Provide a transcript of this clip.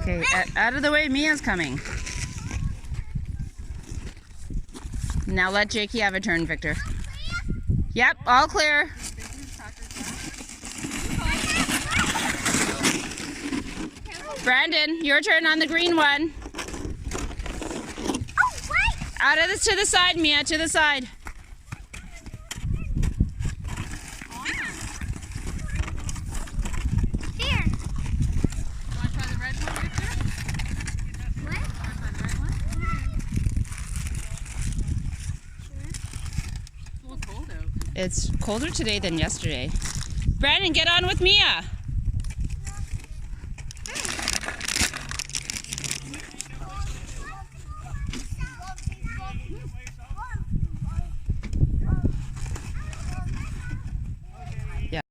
Okay, out of the way, Mia's coming. Now let Jakey have a turn, Victor. Yep, all clear. Brandon, your turn on the green one. Out of this to the side, Mia, to the side. It's colder today than yesterday. Brandon, get on with Mia.